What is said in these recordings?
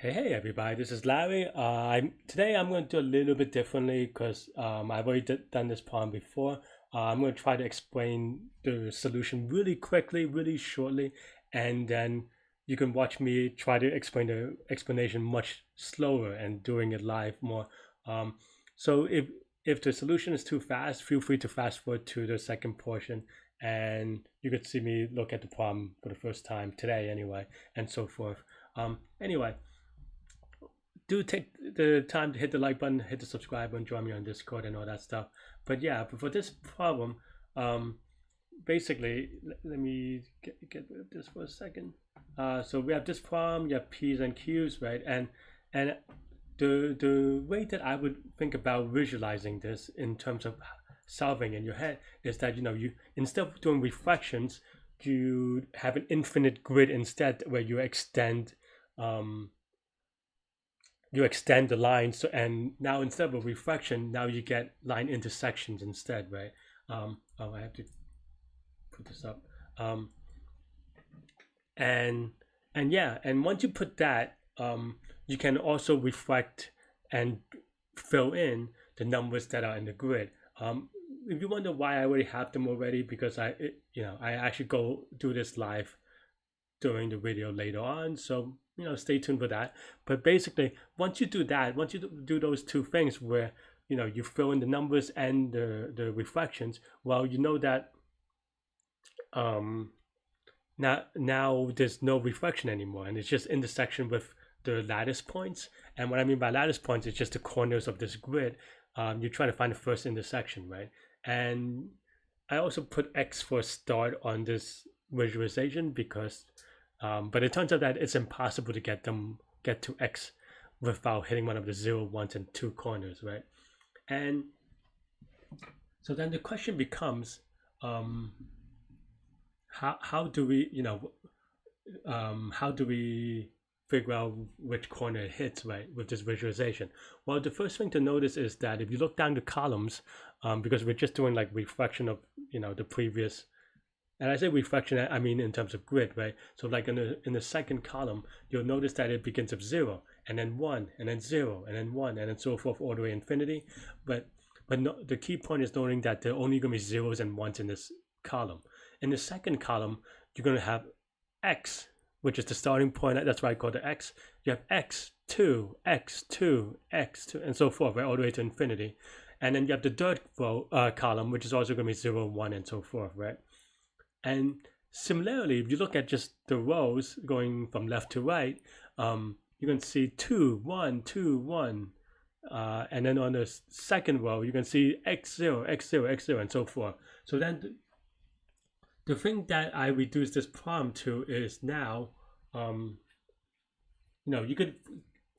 Hey everybody, this is Larry. Today I'm going to do a little bit differently because I've already done this problem before. I'm going to try to explain the solution really quickly, really shortly, and then you can watch me try to explain the explanation much slower and doing it live more. Um, so if the solution is too fast, feel free to fast forward to the second portion, and you could see me look at the problem for the first time today anyway, and so forth. Anyway, do take the time to hit the like button, hit the subscribe button, join me on Discord and all that stuff. But yeah, but for this problem, um, basically, let me get rid of this for a second. So we have this problem, you have P's and Q's, right? And the way that I would think about visualizing this in terms of solving in your head is that you instead of doing reflections, you have an infinite grid instead where um, you extend the line, so and now instead of a reflection, now you get line intersections instead, right? Oh, I have to put this up. um and and yeah, and once you put that, you can also reflect and fill in the numbers that are in the grid. If you wonder why I already have them already, because I actually go do this live during the video later on, so stay tuned for that. But basically, once you do that, once you do those two things where you fill in the numbers and the reflections, well, you know that um now there's no reflection anymore, and it's just intersection with the lattice points. And what I mean by lattice points is just the corners of this grid. You're trying to find the first intersection, right? And I also put X for a start on this visualization because but it turns out that it's impossible to get to X without hitting one of the 0, 1s, and 2 corners, right? And so then the question becomes, um, how do we how do we figure out which corner it hits, right, with this visualization? Well, the first thing to notice is that if you look down the columns, because we're just doing like reflection of the previous. And I say reflection, I mean in terms of grid, right? So like in the second column, you'll notice that it begins with 0, and then 1, and then 0, and then 1, and then so forth all the way infinity. But no, the key point is noting that there are only going to be zeros and ones in this column. In the second column, you're going to have X, which is the starting point. That's why I call it X. You have X2, X2, X2, and so forth, right, all the way to infinity. And then you have the third column, which is also going to be 0, 1, and so forth, right? And similarly, if you look at just the rows going from left to right, you can see 2, 1, 2, 1. And then on the second row, you can see X0, X0, X0, and so forth. So then the thing that I reduce this problem to is now, you could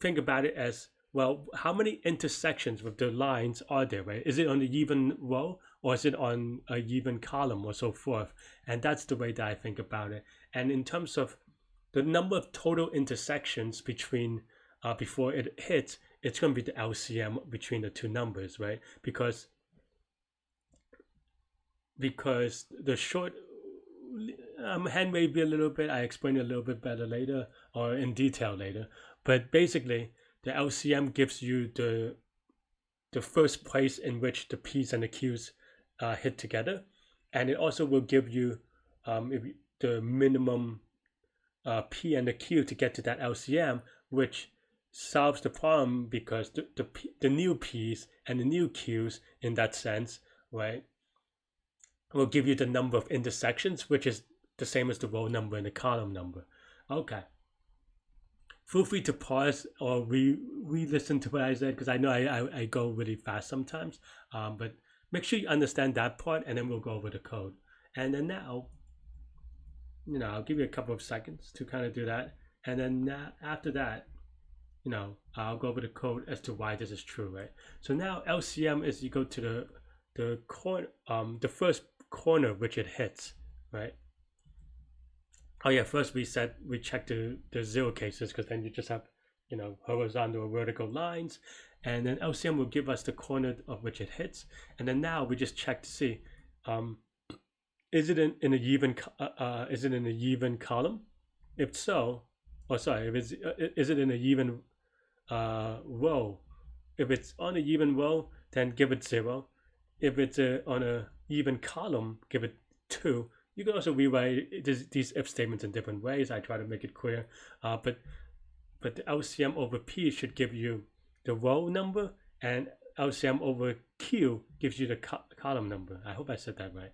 think about it as, well, how many intersections with the lines are there, right? Is it on the even row, or is it on a even column, or so forth? And that's the way that I think about it. And in terms of the number of total intersections between before it hits, it's going to be the LCM between the two numbers, right? Because the short hand wavy a little bit, I explain it a little bit better later, or in detail later. But basically, the LCM gives you the first place in which the P's and the Q's hit together, and it also will give you the minimum P and the Q to get to that LCM, which solves the problem because the new P's and the new Q's in that sense, right, will give you the number of intersections, which is the same as the row number and the column number. Okay. Feel free to pause or re-listen to what I said, because I know I go really fast sometimes. But make sure you understand that part, and then we'll go over the code. And then now, I'll give you a couple of seconds to kind of do that. And then after that, I'll go over the code as to why this is true, right? So now LCM is you go to the corner, the first corner which it hits, right? Oh yeah, first we check the 0 cases, because then you just have horizontal or vertical lines, and then LCM will give us the corner of which it hits, and then now we just check to see is it in a even column? If so, or sorry, if it's is it in an even row? If it's on an even row, then give it 0. If it's on a even column, give it 2. You can also rewrite these if statements in different ways. I try to make it clear, but the LCM over P should give you the row number, and LCM over Q gives you the column number. I hope I said that right.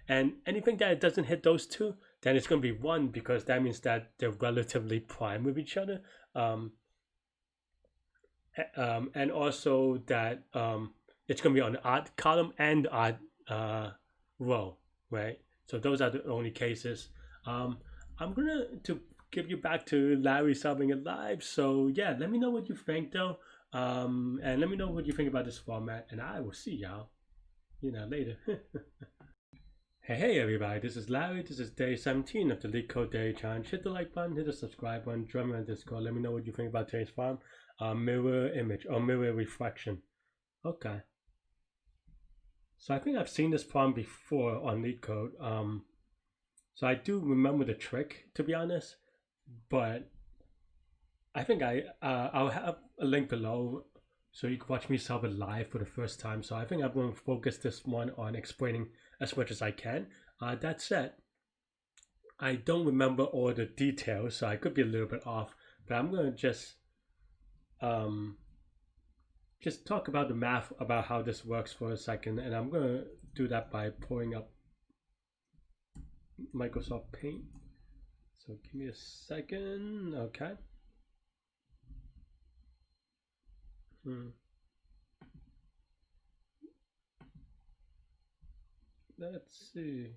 And anything that doesn't hit those two, then it's going to be 1, because that means that they're relatively prime with each other. And also that it's going to be on the odd column and odd row, right? So those are the only cases. I'm going to give you back to Larry solving it live. So yeah, let me know what you think though. And let me know what you think about this format, and I will see y'all, later. Hey everybody, this is Larry. This is day 17 of the Leetcode Daily Challenge. Hit the like button, hit the subscribe button, join me on Discord. Let me know what you think about today's problem. Mirror image or mirror reflection. Okay. So I think I've seen this problem before on Leetcode. So I do remember the trick, to be honest, but I think I'll have a link below so you can watch me solve it live for the first time. So I think I'm going to focus this one on explaining as much as I can. That said, I don't remember all the details, so I could be a little bit off, but I'm going to just talk about the math about how this works for a second, and I'm going to do that by pulling up Microsoft Paint. So give me a second. Okay. Let's see.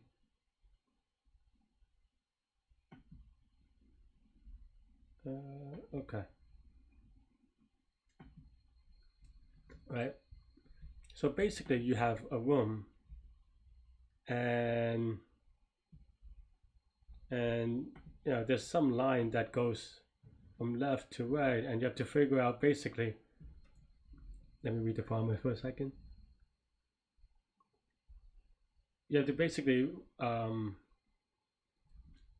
Okay. Right. So basically, you have a room, and there's some line that goes from left to right, and you have to figure out basically. Let me read the problem for a second. You have to basically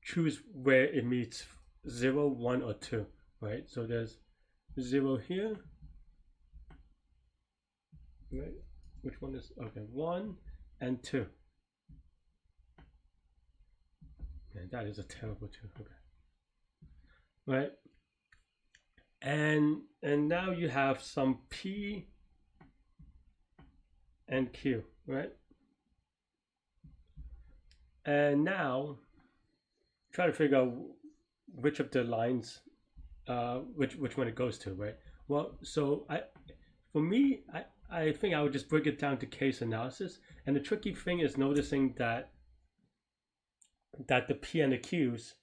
choose where it meets 0, 1, or 2, right? So there's 0 here, right? Which one is okay? 1 and 2. And that is a terrible 2. Okay, right? And now you have some P and Q, right? And now try to figure out which of the lines, which one it goes to, right? Well, so for me, I think I would just break it down to case analysis. And the tricky thing is noticing that the P and the Q's,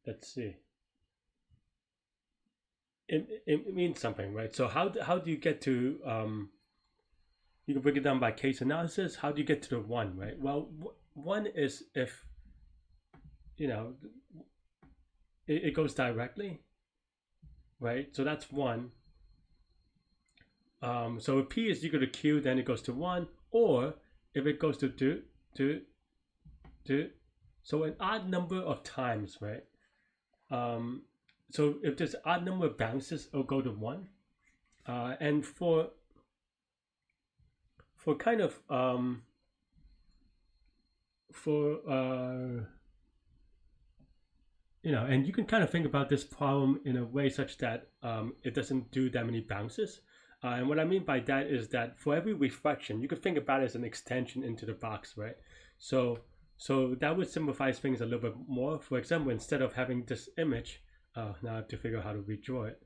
let's see, it means something, right? So how do you get to you can break it down by case analysis. How do you get to the 1, right? Well, 1 is if it goes directly, right? So that's 1. So if P is equal to Q, then it goes to 1, or if it goes to 2, so an odd number of times, right? So if there's an odd number of bounces, it'll go to 1. And for kind of and you can kind of think about this problem in a way such that it doesn't do that many bounces. And what I mean by that is that for every reflection, you could think about it as an extension into the box, right? So that would simplify things a little bit more. For example, instead of having this image, now I have to figure out how to redraw it.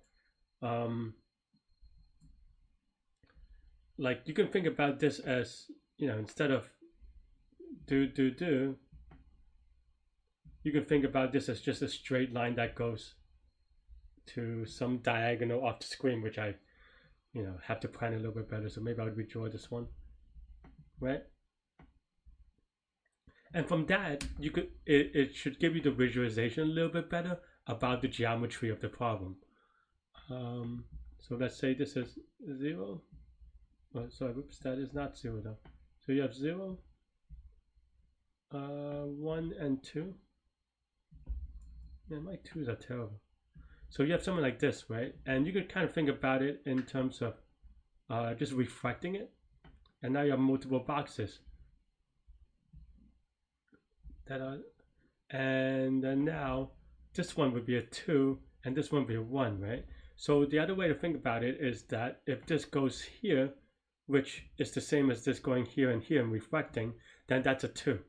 Like you can think about this as, instead of do, you can think about this as just a straight line that goes to some diagonal off the screen, which I, have to plan a little bit better. So maybe I would redraw this one, right? And from that, you could it should give you the visualization a little bit better about the geometry of the problem. So let's say this is 0. Oh, sorry, oops, that is not 0 though. So you have 0, 1, and 2. Man, my twos are terrible. So you have something like this, right? And you could kind of think about it in terms of just reflecting it. And now you have multiple boxes that are, and then now this one would be a 2 and this one would be a 1, right? So the other way to think about it is that if this goes here, which is the same as this going here and here and reflecting, then that's a 2.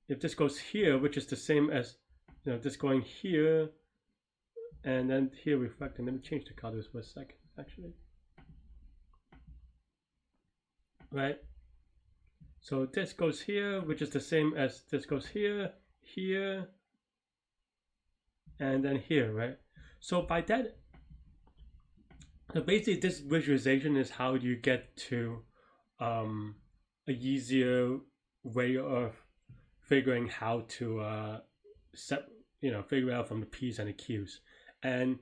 If this goes here, which is the same as, you know, this going here and then here reflecting. Let me change the colors for a second, actually. Right? So this goes here, which is the same as this goes here, here, and then here, right? So by that, so basically this visualization is how you get to a easier way of figuring how to figure out from the P's and the Q's. And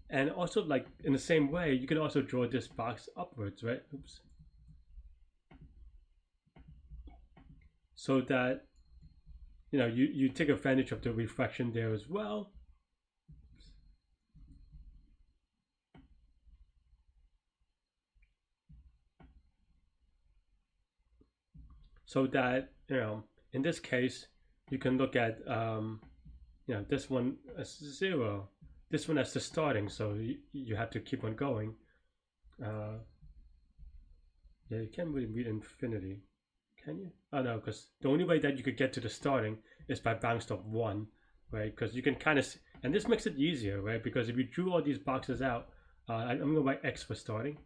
and also, like, in the same way, you can also draw this box upwards, right? Oops. So that, you know, you take advantage of the reflection there as well. So that, you know, in this case, you can look at, you know, this one as 0, this one as the starting, so you have to keep on going. Yeah, you can't really read infinity. Can you? Oh no, because the only way that you could get to the starting is by bounced off 1, right? Because you can kind of, and this makes it easier, right? Because if you drew all these boxes out, I'm going to write X for starting.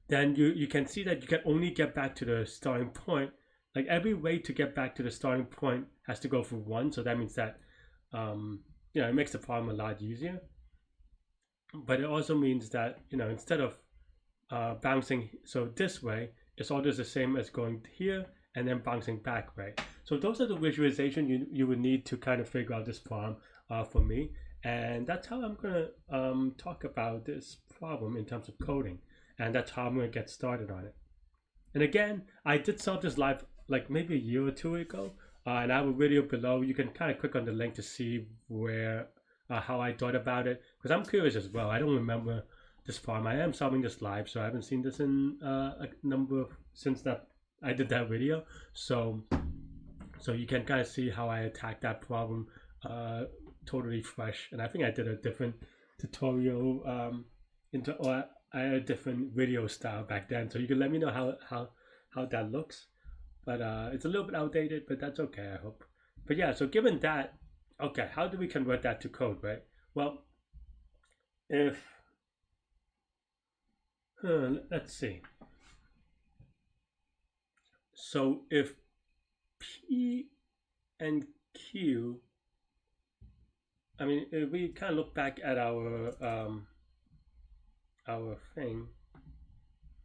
Then you can see that you can only get back to the starting point. Like, every way to get back to the starting point has to go through 1. So that means that, you know, it makes the problem a lot easier. But it also means that, you know, instead of bouncing so this way, it's always the same as going here and then bouncing back, right? So those are the visualization you would need to kind of figure out this problem for me. And that's how I'm going to talk about this problem in terms of coding. And that's how I'm going to get started on it. And again, I did solve this live like maybe a year or 2 ago. And I have a video below. You can kind of click on the link to see where how I thought about it. Because I'm curious as well. I don't remember this problem. I am solving this live, so I haven't seen this in a number of, since that I did that video. So you can kind of see how I attacked that problem totally fresh. And I think I did a different tutorial or I had a different video style back then. So you can let me know how that looks. But it's a little bit outdated, but that's okay, I hope. But yeah, so given that, okay, how do we convert that to code, right? Well, if let's see. So if P and Q, I mean, if we kind of look back at our thing,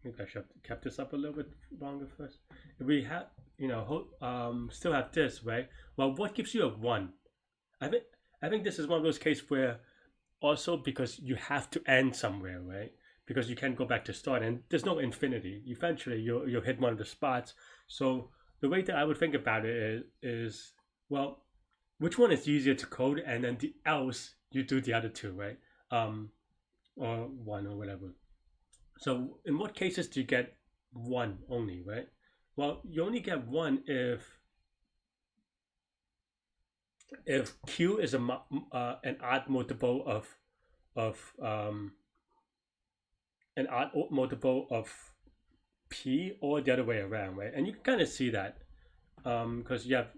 maybe I should have kept this up a little bit longer first. If we have, you know, still have this, right? Well, what gives you a 1? I think this is one of those cases where also because you have to end somewhere, right? Because you can't go back to start, and there's no infinity. Eventually, you'll hit one of the spots. So the way that I would think about it is well, which one is easier to code, and then the else you do the other two, right? Or 1 or whatever. So in what cases do you get 1 only, right? Well, you only get 1 if Q is an odd multiple of an odd multiple of P, or the other way around, right? And you can kind of see that because you have,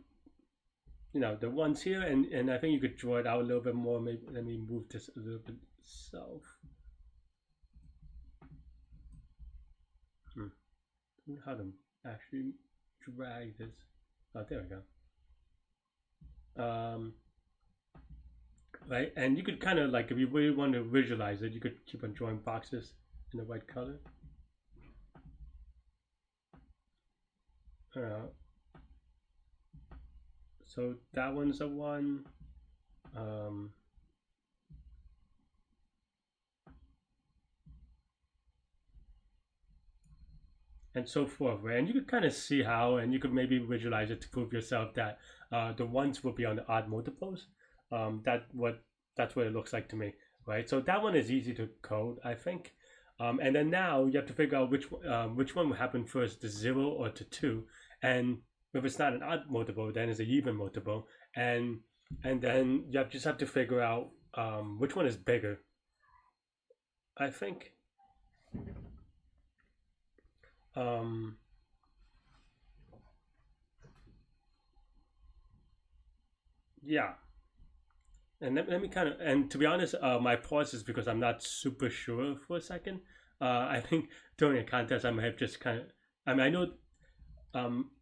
you know, the ones here, and I think you could draw it out a little bit more. Maybe let me move this a little bit south. How to actually drag this? Oh, there we go. Right, and you could kind of, like, if you really want to visualize it, you could keep on drawing boxes in the white color. So that one's a 1. And so forth, right? And you could kind of see how, and you could maybe visualize it to prove yourself that the 1s will be on the odd multiples. that's what it looks like to me, right? So that one is easy to code, I think. And then now you have to figure out which one will happen first, the 0 or the 2. And if it's not an odd multiple, then it's an even multiple. And then just have to figure out which one is bigger. I think yeah. And let me kind of, and to be honest, my pause is because I'm not super sure for a second. I think during a contest, I might have just kind of, I mean, I know,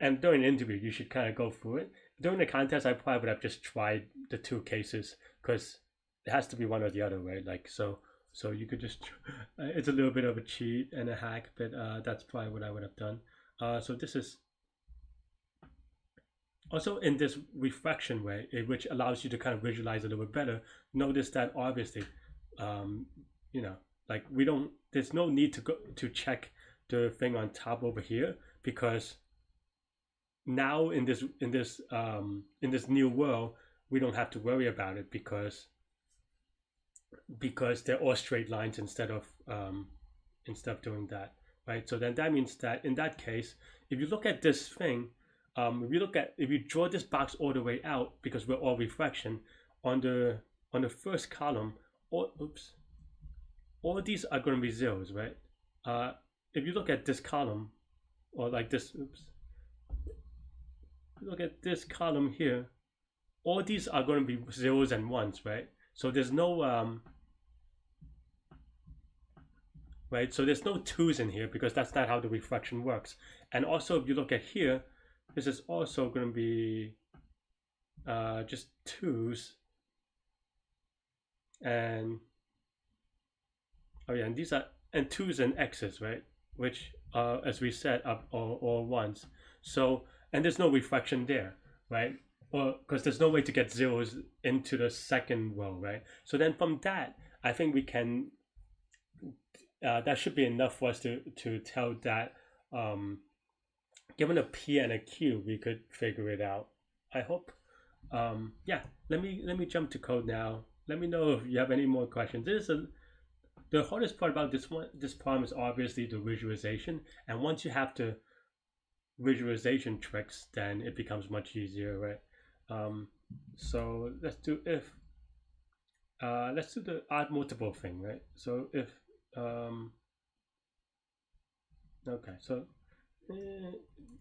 and during an interview, you should kind of go through it. During the contest, I probably would have just tried the two cases because it has to be one or the other, right? Like, so you could just, it's a little bit of a cheat and a hack, but that's probably what I would have done. So this is also in this reflection way, which allows you to kind of visualize a little bit better. Notice that obviously, um, like there's no need to go to check the thing on top over here because now in this new world we don't have to worry about it because they're all straight lines instead of doing that, right? So then that means that in that case, if you look at this thing, if you draw this box all the way out because we're all reflection on the first column, all these are going to be zeros, right? If you look at this column or like this, look at this column here, all these are going to be zeros and ones, right? So there's no right? So there's no twos in here because that's not how the reflection works. And also, if you look at here, this is also going to be just twos. And oh yeah, and these are and twos and x's, right? Which as we said, are all ones. So and there's no reflection there, right? Or because there's no way to get zeros into the second row, right? So then from that, I think we can. That should be enough for us to tell that given a P and a Q, we could figure it out. I hope. Yeah, let me jump to code now. Let me know if you have any more questions. The hardest part about this problem is obviously the visualization, and once you have the visualization tricks, then it becomes much easier, right? So let's do let's do the odd multiple thing, right? So if okay, so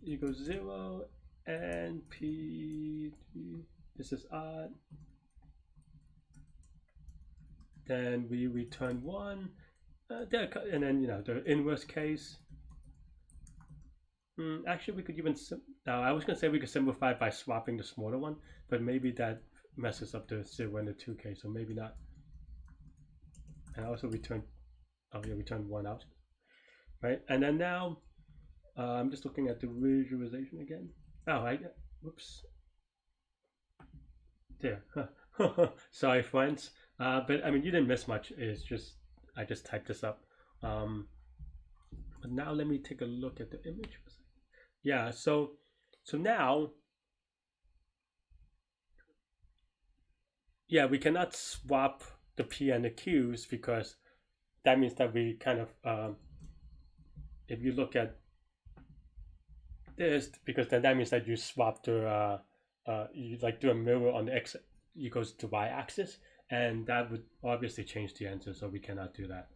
equals 0 and p, this is odd, then we return 1 and then the inverse case. Actually we could even I was gonna say we could simplify by swapping the smaller one, but maybe that messes up the 0 and the 2 case, so maybe not. And also return return 1 out, right? And then now I'm just looking at the visualization again. Whoops. There. Sorry, friends. But I mean, you didn't miss much. It's just I just typed this up. But now let me take a look at the image. Yeah. So now, yeah, we cannot swap the P and the Qs because that means that we kind of if you look at this, because then that means that you swap the you like do a mirror on the x equals to y axis, and that would obviously change the answer, so we cannot do that.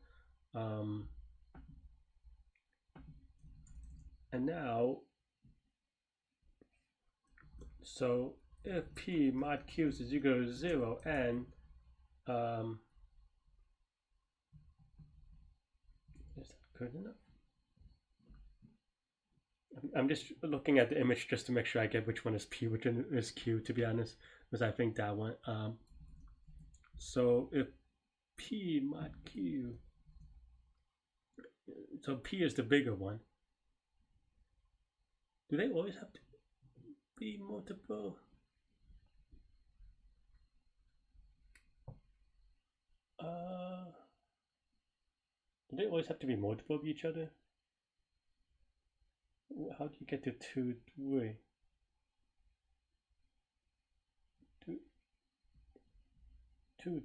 And now, so if p mod q's is equal to 0 and is that good enough? I'm just looking at the image just to make sure I get which one is P, which one is Q, to be honest, because I think that one. So if P mod Q, so P is the bigger one. Do they always have to be multiple? Do they always have to be multiple of each other? How do you get to 2, 3? 2,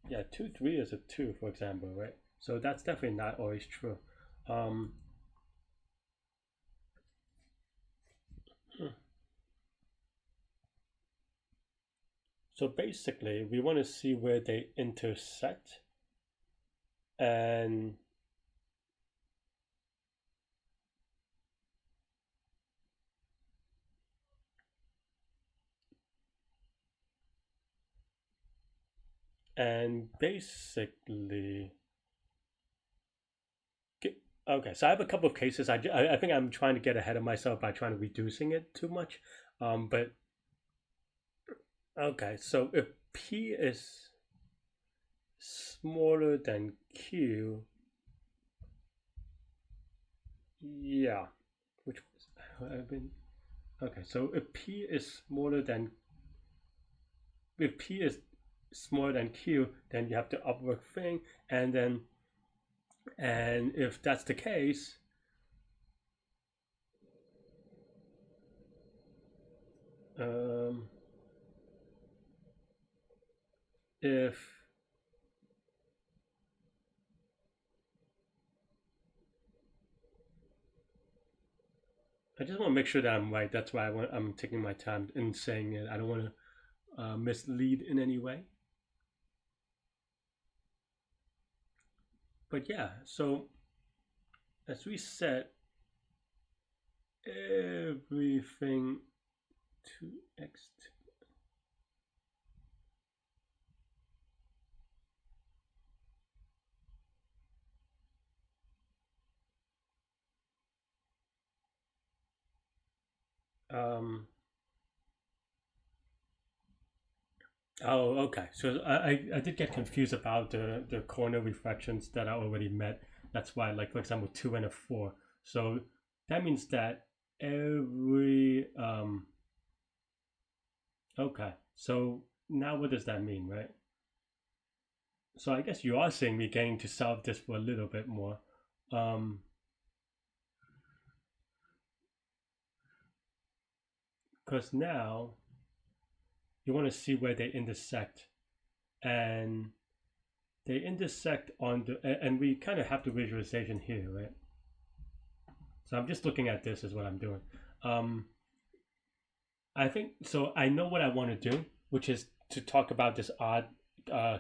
yeah, 2, 3 is a 2, for example, right? So that's definitely not always true. So basically, we want to see where they intersect, and basically, okay. So I have a couple of cases. I think I'm trying to get ahead of myself by trying to reducing it too much. But okay. So if P is smaller than Q, yeah. Which was I've been okay. So if P is smaller than if P is smaller than Q, then you have the upward thing, and then if that's the case, if I just want to make sure that I'm right. That's why I'm taking my time in saying it. I don't want to mislead in any way. But yeah, so as we said, everything to x2. Oh, okay. So I did get confused about the corner reflections that I already met. That's why, like for example, 2 and a 4. So that means that every okay. So now what does that mean, right? So I guess you are saying we're getting to solve this for a little bit more. Because now you want to see where they intersect, and they intersect on the, and we kind of have the visualization here, right? So I'm just looking at this is what I'm doing. I think so. I know what I want to do, which is to talk about this odd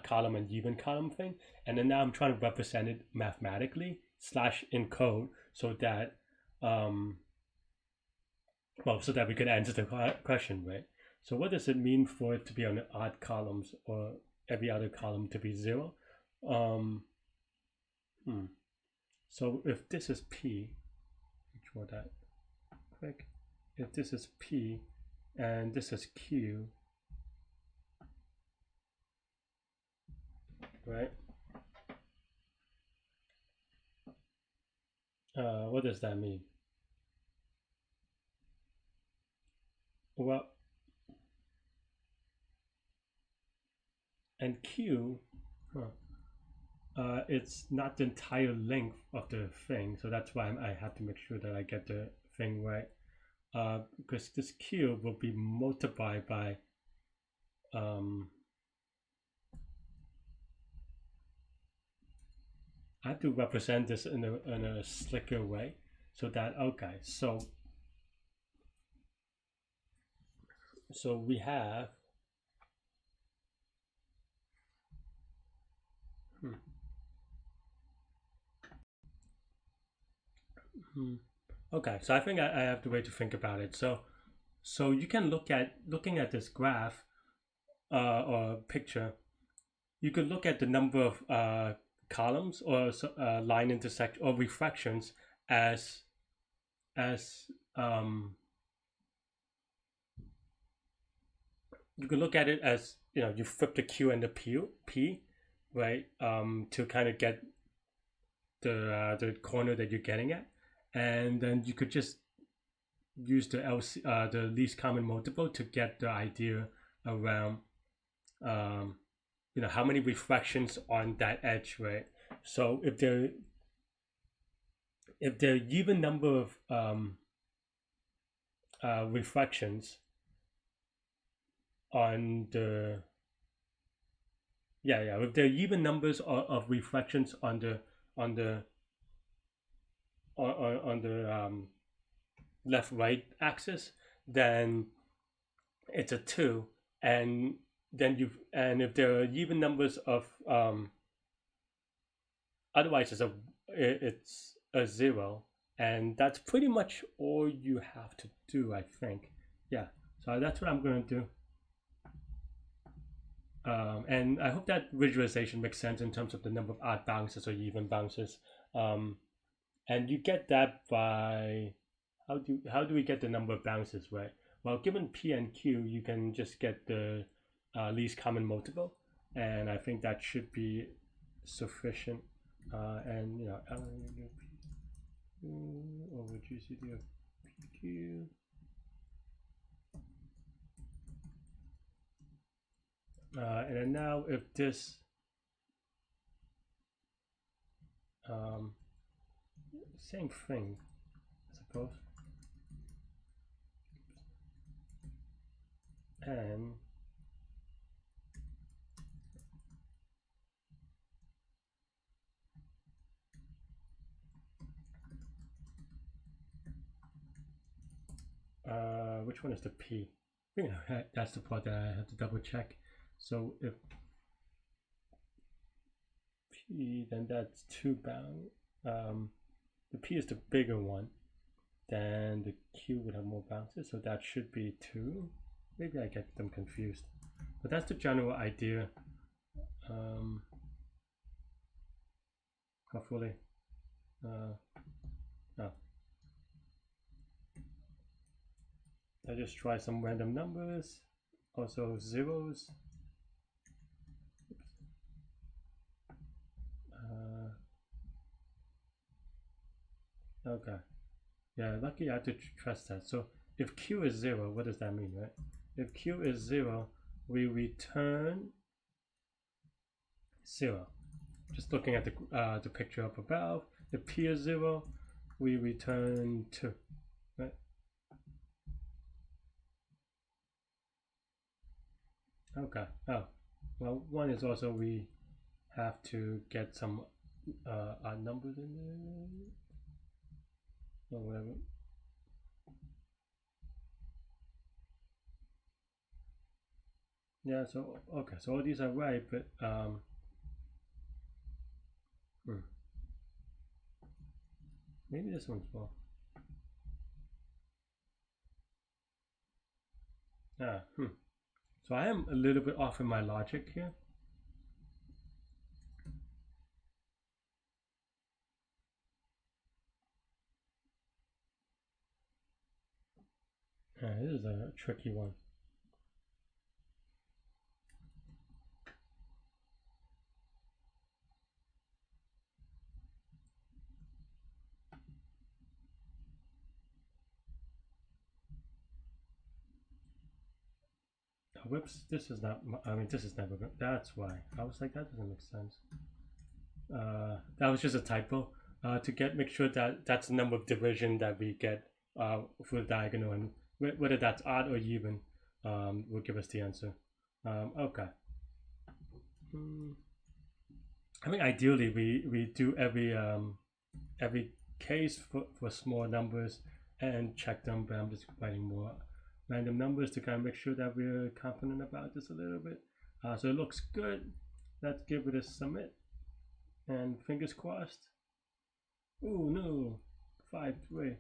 column and even column thing, and then now I'm trying to represent it mathematically / in code so that so that we could answer the question, right? So what does it mean for it to be on the odd columns or every other column to be 0? So if this is P, draw that quick. If this is P and this is Q, right? What does that mean? Well, and Q, it's not the entire length of the thing, so that's why I have to make sure that I get the thing right. Because this Q will be multiplied by I have to represent this in a slicker way so that okay, so we have okay, so I think I have the way to think about it. So you can looking at this graph or picture, you could look at the number of columns or line intersect or refractions as you could look at it as you flip the Q and the P, right? To kind of get the corner that you're getting at, and then you could just use the least common multiple to get the idea around how many reflections on that edge, right? So if there even number of reflections on the yeah. If there are even numbers of reflections on the on the left right axis, then it's a two, and then you and if there are even numbers of otherwise it's a zero, and that's pretty much all you have to do, I think. Yeah, so that's what I'm going to do. And I hope that visualization makes sense in terms of the number of odd bounces or even bounces. Um, and you get that by how do we get the number of bounces, right? Well, given P and Q, you can just get the least common multiple, and I think that should be sufficient. And you know, L P over GCD of PQ. And then now if this same thing, I suppose, and which one is the P? I think that's the part that I have to double check. So if P, then that's two bound. The P is the bigger one, then the Q would have more bounces, so that should be two. Maybe I get them confused, but that's the general idea. Hopefully. Oh. I just try some random numbers, also zeros. Okay. Yeah, lucky I had to trust that. So if Q is zero, what does that mean, right? If Q is zero, we return zero. Just looking at the picture up above, if P is zero, we return two, right? Okay. Oh, well, one is also we have to get some odd numbers in there or whatever. Yeah, so okay, so all these are right, but maybe this one's wrong. So I am a little bit off in my logic here. This is a tricky one. Whoops, this is not, I mean, this is never good. That's why. I was like, that doesn't make sense. That was just a typo. To make sure that that's the number of division that we get for the diagonal, and whether that's odd or even will give us the answer. Okay. I mean, ideally, we do every case for small numbers and check them, but I'm just writing more random numbers to kind of make sure that we're confident about this a little bit. So it looks good. Let's give it a submit, and fingers crossed. Oh no, 5-3.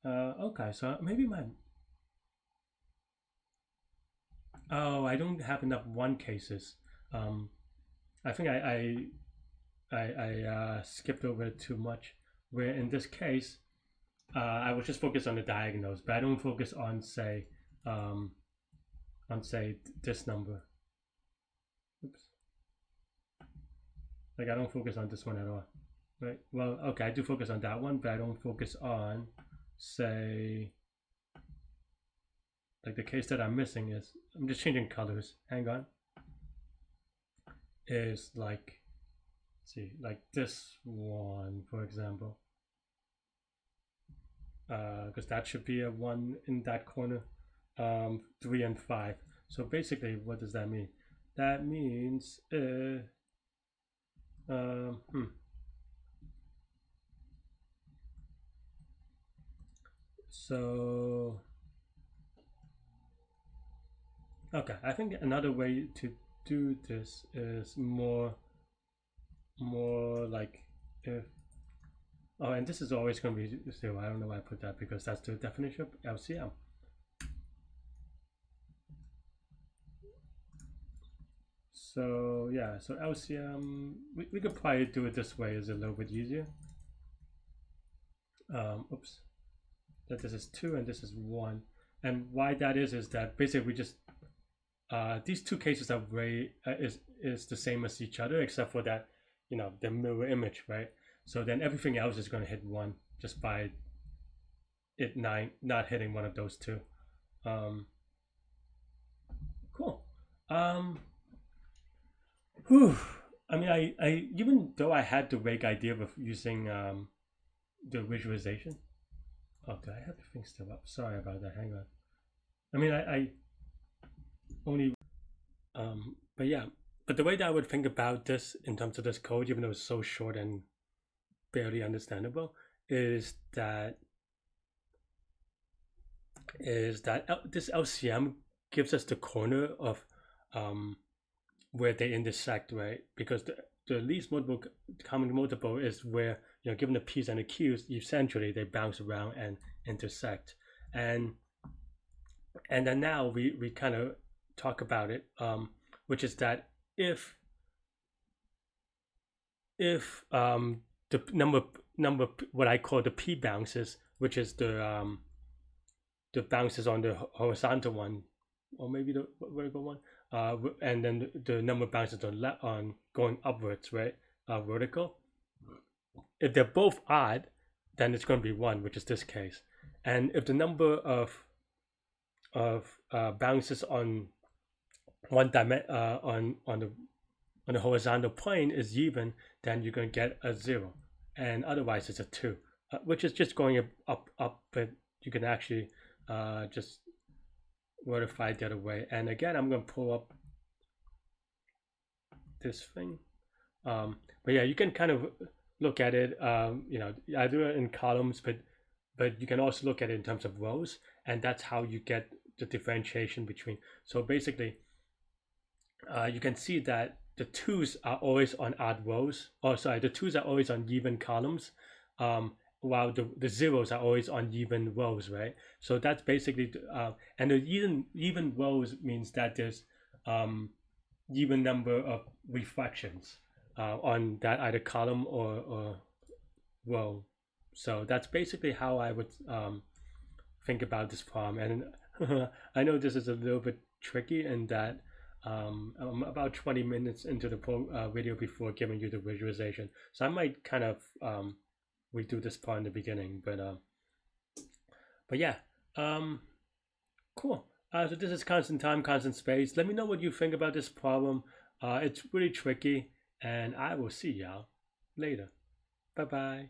Okay, so maybe my I don't have enough one cases. I think I skipped over it too much. Where in this case, I was just focused on the diagonals, but I don't focus on say this number. Oops. Like I don't focus on this one at all. Right. Well, okay, I do focus on that one, but I don't focus on say like the case that I'm missing is I'm just changing colors. Hang on. Is like see like this one for example, because that should be a 1 in that corner. 3 and 5. So basically what does that mean? that means so okay, I think another way to do this is more like if and this is always going to be 0. I don't know why I put that because that's the definition of LCM. So yeah, so LCM we could probably do it this way, is a little bit easier. Oops, that this is 2 and this is 1, and why that is that basically we just these two cases are is the same as each other, except for that, you know, the mirror image, right? So then everything else is going to hit 1 just by it not hitting one of those two. Cool. Whew. I mean, I even though I had the vague idea of using the visualization. Oh, do I have the thing still up? Sorry about that. Hang on. I mean, I only but yeah, but the way that I would think about this in terms of this code, even though it's so short and barely understandable, is that this LCM gives us the corner of where they intersect, right? Because the least multiple common multiple is where, you know, given the p's and the q's, essentially they bounce around and intersect. And then now we kind of talk about it, which is that if the number what I call the p bounces, which is the bounces on the horizontal one, or maybe the vertical one, and then the number of bounces on going upwards, right? Vertical. If they're both odd, then it's going to be 1, which is this case. And if the number of bounces on on the horizontal plane is even, then you're going to get a 0, and otherwise it's a 2, which is just going up, but you can actually just verify the other way. And again, I'm going to pull up this thing, but yeah, you can kind of look at it, you know, either in columns, but you can also look at it in terms of rows, and that's how you get the differentiation between. So basically, you can see that the 2's are always on odd rows. Oh, sorry, the 2's are always on even columns, while the 0's are always on even rows, right? So that's basically, and the even rows means that there's even number of reflections on that either column or row. So that's basically how I would think about this problem. And I know this is a little bit tricky in that I'm about 20 minutes into the video before giving you the visualization, so I might kind of redo this part in the beginning, but yeah, cool. So this is constant time, constant space. Let me know what you think about this problem. It's really tricky, and I will see y'all later. Bye bye.